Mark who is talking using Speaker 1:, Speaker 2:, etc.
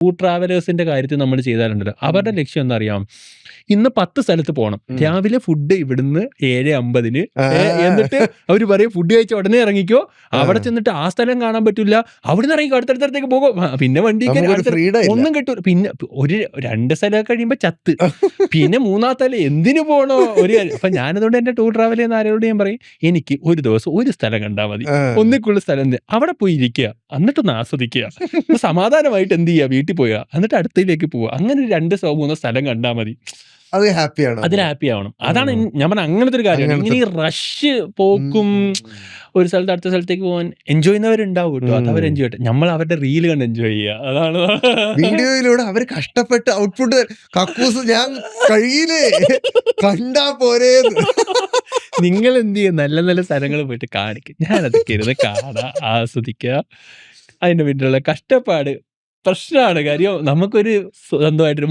Speaker 1: Tour ട്രാവലേഴ്സിന്റെ കാര്യത്തിൽ നമ്മൾ ചെയ്താലുണ്ടല്ലോ, അവരുടെ ലക്ഷ്യം എന്താ അറിയാം, ഇന്ന് 10 സ്ഥലത്ത് പോകണം. രാവിലെ ഫുഡ് ഇവിടുന്ന് 7:50 എന്നിട്ട് അവർ പറയും ഫുഡ് കഴിച്ച ഉടനെ ഇറങ്ങിക്കോ. അവിടെ ചെന്നിട്ട് ആ സ്ഥലം കാണാൻ പറ്റില്ല, അവിടുന്ന് ഇറങ്ങിക്കോ, അടുത്തടുത്തേക്ക് പോകും. പിന്നെ വണ്ടിക്ക് ഒന്നും കിട്ടൂല. പിന്നെ ഒരു 2 സ്ഥലമൊക്കെ കഴിയുമ്പോ ചത്ത്. പിന്നെ 3-ാം സ്ഥലം എന്തിനു പോണോ ഒരു കാര്യം. അപ്പൊ ഞാനതുകൊണ്ട് എന്റെ ടൂർ ട്രാവൽ ചെയ്യുന്ന ആരോട് ഞാൻ പറയും, എനിക്ക് ഒരു ദിവസം ഒരു സ്ഥലം കണ്ടാൽ മതി, ഒന്നിക്കുള്ള സ്ഥലം അവിടെ പോയി ഇരിക്കുക, എന്നിട്ടൊന്ന് ആസ്വദിക്കുക, സമാധാനമായിട്ട് എന്ത് ചെയ്യുക, വീട്ടിൽ പോവുക, എന്നിട്ട് അടുത്തയിലേക്ക് പോവുക. അങ്ങനെ 2-3 സ്ഥലം കണ്ടാൽ മതി,
Speaker 2: അത് ഹാപ്പിയാണ്,
Speaker 1: അതിൽ ഹാപ്പി ആവണം. അതാണ് ഞാൻ പറഞ്ഞ അങ്ങനത്തെ ഒരു കാര്യമാണ്. ഇങ്ങനെ ഈ റഷ് പോക്കും ഒരു സ്ഥലത്ത് അടുത്ത സ്ഥലത്തേക്ക് പോകാൻ എൻജോയ് ചെയ്യുന്നവരുണ്ടാവും കേട്ടോ, അത് അവർ എൻജോയ് ചെയ്യട്ടെ. നമ്മൾ അവരുടെ റീല് കണ്ട് എൻജോയ് ചെയ്യുക, അതാണ്.
Speaker 2: വീഡിയോയിലൂടെ അവർ കഷ്ടപ്പെട്ട് ഔട്ട്പുട്ട് കക്കൂസ് ഞാൻ കഴിയില്ലേ കണ്ടാ പോരേ.
Speaker 1: നിങ്ങൾ എന്ത് ചെയ്യും, നല്ല നല്ല സ്ഥലങ്ങൾ പോയിട്ട് കാണിക്കും, ഞാനതൊക്കെ ഇരുന്ന് കാണാ ആസ്വദിക്കുക. അതിന്റെ വീട്ടിലുള്ള കഷ്ടപ്പാട് പ്രശ്നമാണ്. കാര്യം നമുക്കൊരു സ്വന്തമായിട്ടൊരു